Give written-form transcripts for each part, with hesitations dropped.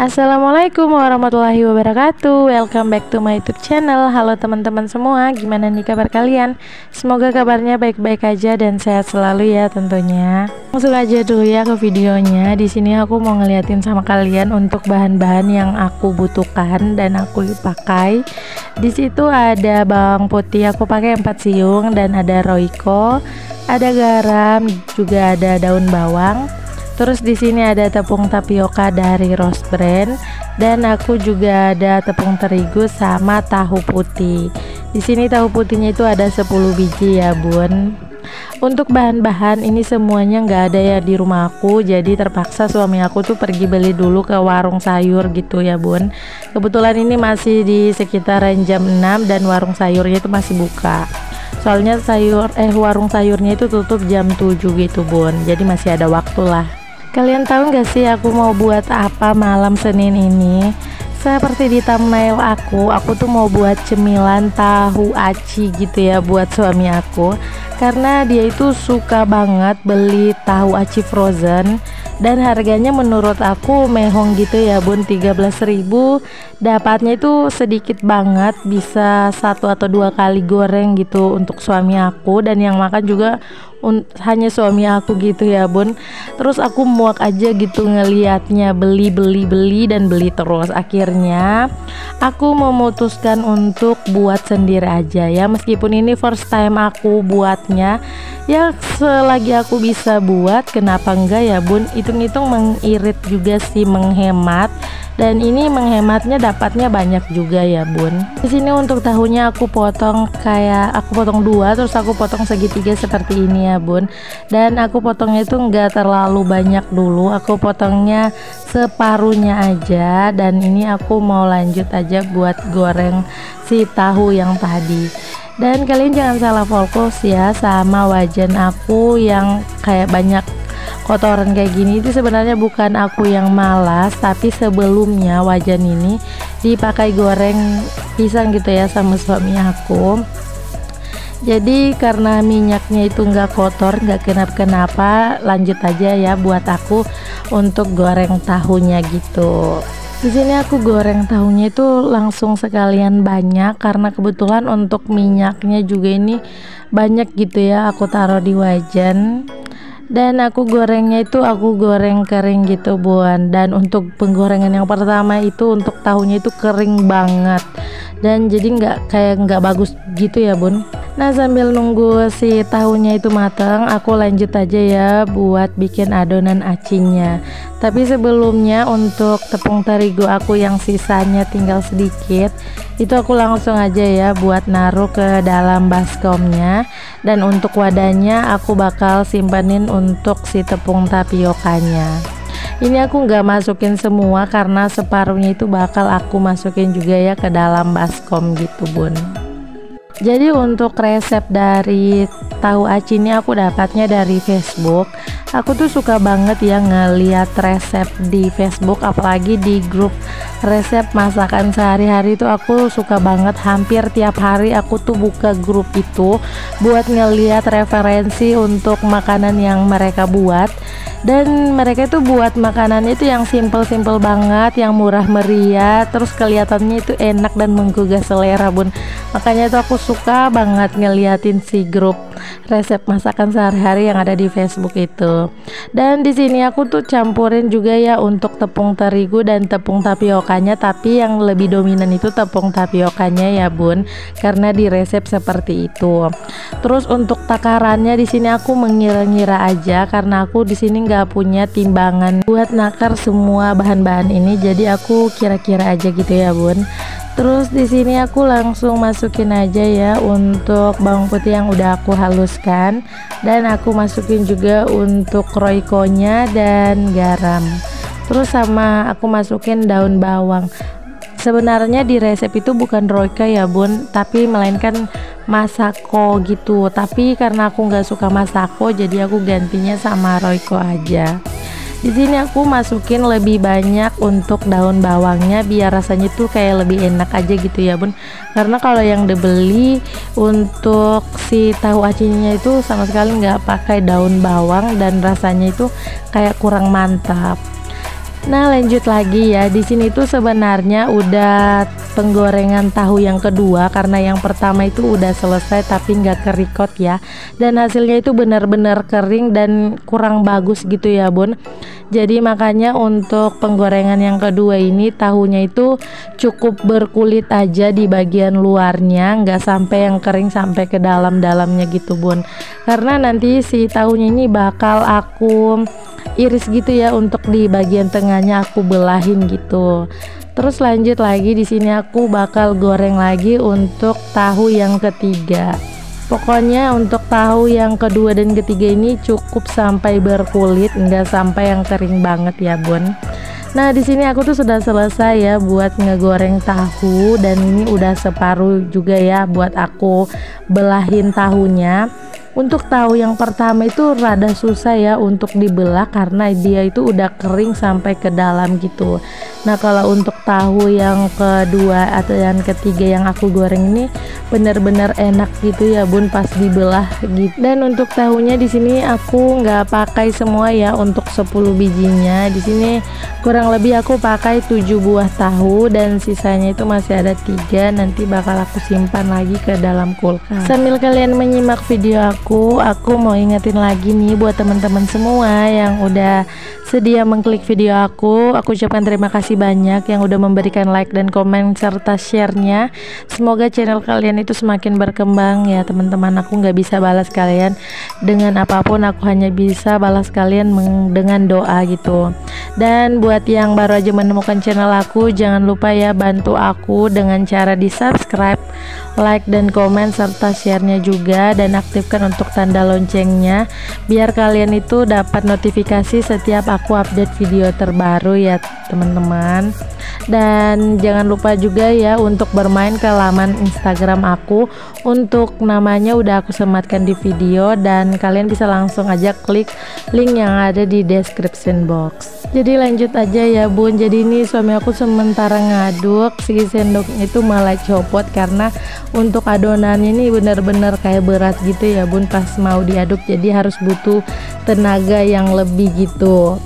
Assalamualaikum warahmatullahi wabarakatuh. Welcome back to my YouTube channel. Halo teman-teman semua, gimana nih kabar kalian? Semoga kabarnya baik-baik aja dan sehat selalu ya tentunya. Langsung aja dulu ya ke videonya. Di sini aku mau ngeliatin sama kalian untuk bahan-bahan yang aku butuhkan dan aku pakai. Di situ ada bawang putih, aku pakai 4 siung, dan ada Royco, ada garam, juga ada daun bawang. Terus di sini ada tepung tapioka dari Rose Brand, dan aku juga ada tepung terigu sama tahu putih. Di sini tahu putihnya itu ada 10 biji ya bun. Untuk bahan-bahan ini semuanya nggak ada ya di rumah aku, jadi terpaksa suami aku tuh pergi beli dulu ke warung sayur gitu ya bun. Kebetulan ini masih di sekitaran jam 6 dan warung sayurnya itu masih buka. Soalnya warung sayurnya itu tutup jam 7 gitu bun, jadi masih ada waktu lah. Kalian tahu nggak sih aku mau buat apa malam Senin ini? Seperti di thumbnail aku tuh mau buat cemilan tahu aci gitu ya buat suami aku, karena dia itu suka banget beli tahu aci frozen, dan harganya menurut aku mehong gitu ya bun, 13.000. Dapatnya itu sedikit banget, bisa 1 atau 2 kali goreng gitu untuk suami aku, dan yang makan juga hanya suami aku gitu ya bun. Terus aku muak aja gitu ngelihatnya beli dan beli terus. Akhirnya aku memutuskan untuk buat sendiri aja ya, meskipun ini first time aku buatnya ya. Selagi aku bisa buat, kenapa enggak ya bun. Hitung-hitung mengirit juga sih, menghemat, dan ini menghematnya dapatnya banyak juga ya bun. Di sini untuk tahunya aku potong 2, terus aku potong segitiga seperti ini ya bun, dan aku potongnya itu enggak terlalu banyak dulu, aku potongnya separuhnya aja. Dan ini aku mau lanjut aja buat goreng si tahu yang tadi. Dan kalian jangan salah fokus ya sama wajan aku yang kayak banyak kotoran kayak gini. Itu sebenarnya bukan aku yang malas, tapi sebelumnya wajan ini dipakai goreng pisang gitu ya sama suami aku. Jadi karena minyaknya itu nggak kotor, nggak kenapa-kenapa, lanjut aja ya buat aku untuk goreng tahunya gitu. Di sini aku goreng tahunya itu langsung sekalian banyak, karena kebetulan untuk minyaknya juga ini banyak gitu ya, aku taruh di wajan. Dan aku gorengnya itu aku goreng kering gitu bun. Dan untuk penggorengan yang pertama itu untuk tahunya itu kering banget, dan jadi nggak bagus gitu ya bun. Nah sambil nunggu si tahunya itu matang, aku lanjut aja ya buat bikin adonan acinya. Tapi sebelumnya untuk tepung terigu aku yang sisanya tinggal sedikit, itu aku langsung aja ya buat naruh ke dalam baskomnya. Dan untuk wadahnya aku bakal simpanin untuk si tepung tapiokanya. Ini aku nggak masukin semua, karena separuhnya itu bakal aku masukin juga ya ke dalam baskom gitu bun. Jadi untuk resep dari tahu aci ini aku dapatnya dari Facebook. Aku tuh suka banget ya ngeliat resep di Facebook, apalagi di grup resep masakan sehari-hari itu aku suka banget. Hampir tiap hari aku tuh buka grup itu buat ngeliat referensi untuk makanan yang mereka buat. Dan mereka itu buat makanannya itu yang simple banget, yang murah meriah, terus kelihatannya itu enak dan menggugah selera bun. Makanya itu aku suka banget ngeliatin si grup resep masakan sehari-hari yang ada di Facebook itu. Dan di sini aku tuh campurin juga ya untuk tepung terigu dan tepung tapiokanya, tapi yang lebih dominan itu tepung tapiokanya ya bun, karena di resep seperti itu. Terus untuk takarannya di sini aku mengira-ngira aja, karena aku di sini nggak punya timbangan buat nakar semua bahan-bahan ini, jadi aku kira-kira aja gitu ya bun. Terus di sini aku langsung masukin aja ya untuk bawang putih yang udah aku haluskan, dan aku masukin juga untuk Royco-nya dan garam. Terus sama aku masukin daun bawang. Sebenarnya di resep itu bukan Royco ya bun, tapi melainkan Masako gitu. Tapi karena aku nggak suka Masako, jadi aku gantinya sama Royco aja. Di sini aku masukin lebih banyak untuk daun bawangnya, biar rasanya tuh kayak lebih enak aja gitu ya bun. Karena kalau yang dibeli untuk si tahu acinya itu sama sekali nggak pakai daun bawang, dan rasanya itu kayak kurang mantap. Nah, lanjut lagi ya. Di sini tuh sebenarnya udah penggorengan tahu yang kedua, karena yang pertama itu udah selesai tapi nggak kerikot ya. Dan hasilnya itu benar-benar kering dan kurang bagus gitu ya, Bun. Jadi makanya untuk penggorengan yang kedua ini tahunya itu cukup berkulit aja di bagian luarnya, nggak sampai yang kering sampai ke dalam-dalamnya gitu, Bun. Karena nanti si tahunya ini bakal aku iris gitu ya, untuk di bagian tengahnya aku belahin gitu. Terus lanjut lagi, di sini aku bakal goreng lagi untuk tahu yang ketiga. Pokoknya untuk tahu yang kedua dan ketiga ini cukup sampai berkulit, enggak sampai yang kering banget ya, Bun. Nah, di sini aku tuh sudah selesai ya buat ngegoreng tahu, dan ini udah separuh juga ya buat aku belahin tahunya. Untuk tahu yang pertama itu rada susah ya untuk dibelah karena dia itu udah kering sampai ke dalam gitu. Nah, kalau untuk tahu yang kedua atau yang ketiga yang aku goreng ini benar-benar enak gitu ya, Bun, pas dibelah gitu. Dan untuk tahunya di sini aku nggak pakai semua ya untuk 10 bijinya. Di sini kurang lebih aku pakai 7 buah tahu dan sisanya itu masih ada 3, nanti bakal aku simpan lagi ke dalam kulkas. Sambil kalian menyimak video aku mau ingetin lagi nih buat teman-teman semua yang udah sedia mengklik video aku ucapkan terima kasih banyak yang udah memberikan like dan komen serta share-nya. Semoga channel kalian itu semakin berkembang ya teman-teman. Aku nggak bisa balas kalian dengan apapun, aku hanya bisa balas kalian dengan doa gitu. Dan buat yang baru aja menemukan channel aku, jangan lupa ya bantu aku dengan cara di subscribe, like dan komen serta share-nya juga, dan aktifkan untuk tanda loncengnya biar kalian itu dapat notifikasi setiap aku update video terbaru ya teman-teman. Dan jangan lupa juga ya untuk bermain ke laman Instagram aku, untuk namanya udah aku sematkan di video dan kalian bisa langsung aja klik link yang ada di description box. Jadi lanjut aja ya, Bun. Jadi ini suami aku sementara ngaduk, si sendok itu malah copot karena untuk adonannya ini bener-bener kayak berat gitu ya, Bun, pas mau diaduk, jadi harus butuh tenaga yang lebih gitu.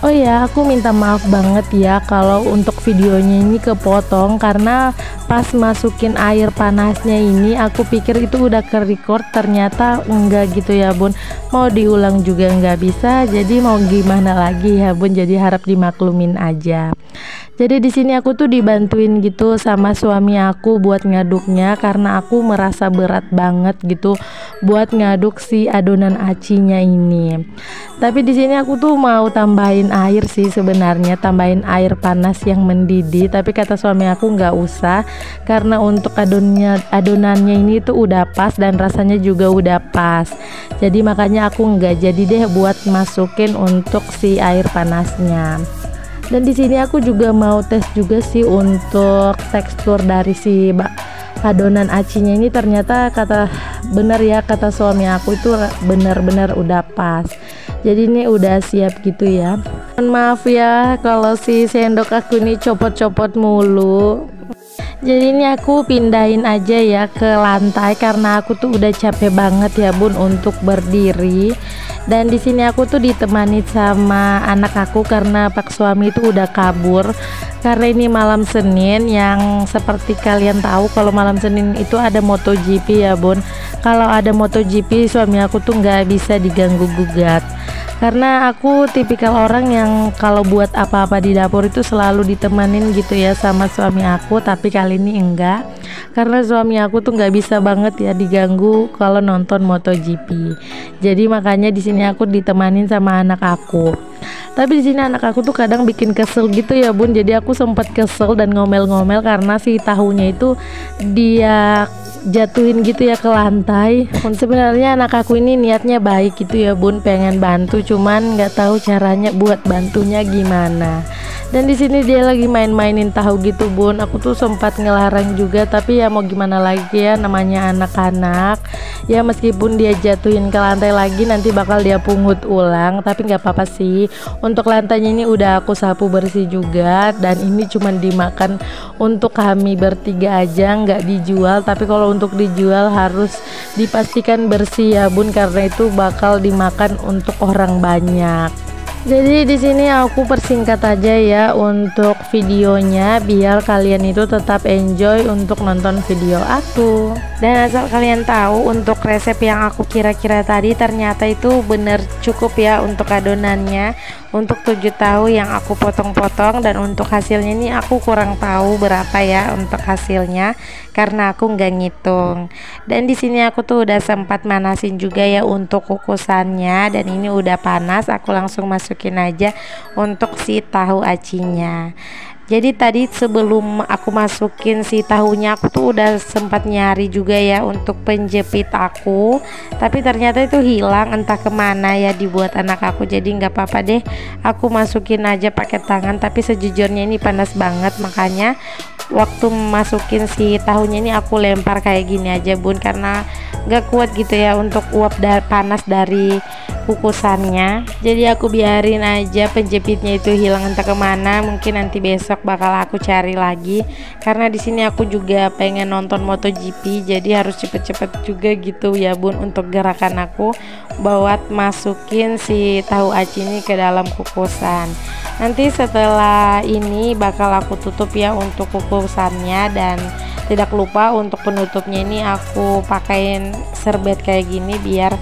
Oh ya, aku minta maaf banget ya kalau untuk videonya ini kepotong karena pas masukin air panasnya ini aku pikir itu udah ke-record, ternyata enggak gitu ya, Bun. Mau diulang juga nggak bisa, jadi mau gimana lagi ya, Bun. Jadi harap dimaklumin aja. Jadi di sini aku tuh dibantuin gitu sama suami aku buat ngaduknya karena aku merasa berat banget gitu buat ngaduk si adonan acinya ini. Tapi di sini aku tuh mau tambahin air sih sebenarnya, tambahin air panas yang mendidih, tapi kata suami aku nggak usah karena untuk adonannya ini tuh udah pas dan rasanya juga udah pas. Jadi makanya aku nggak jadi deh buat masukin untuk si air panasnya. Dan di sini aku juga mau tes juga sih untuk tekstur dari si adonan acinya ini, ternyata bener ya kata suami aku itu bener-bener udah pas. Jadi ini udah siap gitu ya. Maaf ya kalau si sendok aku ini copot-copot mulu. Jadi ini aku pindahin aja ya ke lantai karena aku tuh udah capek banget ya, Bun, untuk berdiri. Dan di sini aku tuh ditemani sama anak aku karena pak suami itu udah kabur. Karena ini malam Senin, yang seperti kalian tahu kalau malam Senin itu ada MotoGP ya, Bun. Kalau ada MotoGP suami aku tuh nggak bisa diganggu gugat. Karena aku tipikal orang yang kalau buat apa-apa di dapur itu selalu ditemanin gitu ya sama suami aku, tapi kali ini enggak. Karena suami aku tuh nggak bisa banget ya diganggu kalau nonton MotoGP. Jadi makanya di sini aku ditemanin sama anak aku. Tapi di sini anak aku tuh kadang bikin kesel gitu ya, Bun. Jadi aku sempat kesel dan ngomel-ngomel karena si tahunya itu dia jatuhin gitu ya ke lantai. Sebenarnya anak aku ini niatnya baik gitu ya, Bun, pengen bantu, cuman nggak tahu caranya buat bantunya gimana. Dan di sini dia lagi main-mainin tahu gitu, Bun. Aku tuh sempat ngelarang juga, tapi ya mau gimana lagi ya, namanya anak-anak. Ya meskipun dia jatuhin ke lantai lagi nanti bakal dia pungut ulang, tapi nggak apa-apa sih. Untuk lantainya ini udah aku sapu bersih juga, dan ini cuma dimakan untuk kami bertiga aja, nggak dijual. Tapi kalau untuk dijual harus dipastikan bersih ya, Bun, karena itu bakal dimakan untuk orang banyak. Jadi di sini aku persingkat aja ya untuk videonya biar kalian itu tetap enjoy untuk nonton video aku. Dan asal kalian tahu, untuk resep yang aku kira-kira tadi ternyata itu bener cukup ya untuk adonannya. Untuk 7 tahu yang aku potong-potong, dan untuk hasilnya ini aku kurang tahu berapa ya untuk hasilnya karena aku nggak ngitung. Dan di sini aku tuh udah sempat manasin juga ya untuk kukusannya, dan ini udah panas, aku langsung masukin aja untuk si tahu acinya. Jadi tadi sebelum aku masukin si tahunya, aku tuh udah sempat nyari juga ya untuk penjepit aku, tapi ternyata itu hilang entah kemana ya dibuat anak aku. Jadi nggak apa-apa deh, aku masukin aja pakai tangan. Tapi sejujurnya ini panas banget, makanya waktu masukin si tahunya ini aku lempar kayak gini aja bun, karena nggak kuat gitu ya untuk uap panas dari kukusannya. Jadi aku biarin aja penjepitnya itu hilang entah kemana. Mungkin nanti besok bakal aku cari lagi, karena di sini aku juga pengen nonton MotoGP, jadi harus cepet-cepet juga gitu ya bun untuk gerakan aku buat masukin si tahu aci ini ke dalam kukusan. Nanti setelah ini bakal aku tutup ya untuk kukusannya, dan tidak lupa untuk penutupnya ini aku pakaiin serbet kayak gini biar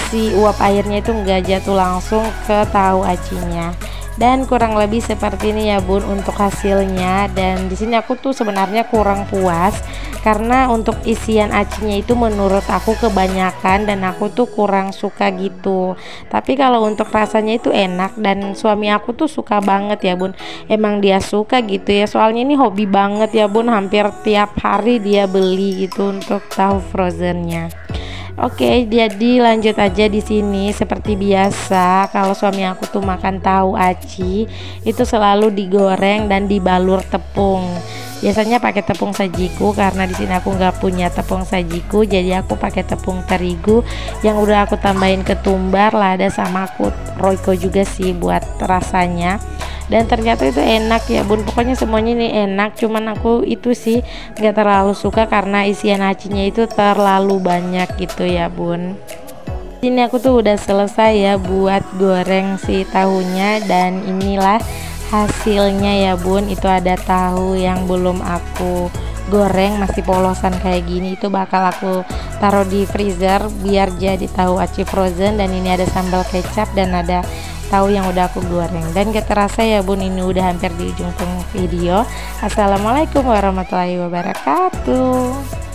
si uap airnya itu enggak jatuh langsung ke tahu acinya. Dan kurang lebih seperti ini ya bun untuk hasilnya. Dan di sini aku tuh sebenarnya kurang puas karena untuk isian acinya itu menurut aku kebanyakan dan aku tuh kurang suka gitu. Tapi kalau untuk rasanya itu enak, dan suami aku tuh suka banget ya bun. Emang dia suka gitu ya, soalnya ini hobi banget ya bun, hampir tiap hari dia beli gitu untuk tahu frozennya. Oke, jadi lanjut aja di sini. Seperti biasa, kalau suami aku tuh makan tahu aci itu selalu digoreng dan dibalur tepung. Biasanya pakai tepung sajiku, karena di sini aku nggak punya tepung sajiku, jadi aku pakai tepung terigu yang udah aku tambahin ketumbar, lada, sama aku roiko juga sih buat rasanya. Dan ternyata itu enak ya bun, pokoknya semuanya ini enak, cuman aku itu sih nggak terlalu suka karena isian acinya itu terlalu banyak gitu ya bun. Ini aku tuh udah selesai ya buat goreng si tahunya, dan inilah hasilnya ya bun. Itu ada tahu yang belum aku goreng, masih polosan kayak gini, itu bakal aku taruh di freezer biar jadi tahu aci frozen. Dan ini ada sambal kecap dan ada tahu yang udah aku goreng. Dan gak terasa ya bun, ini udah hampir di ujung video. Assalamualaikum warahmatullahi wabarakatuh.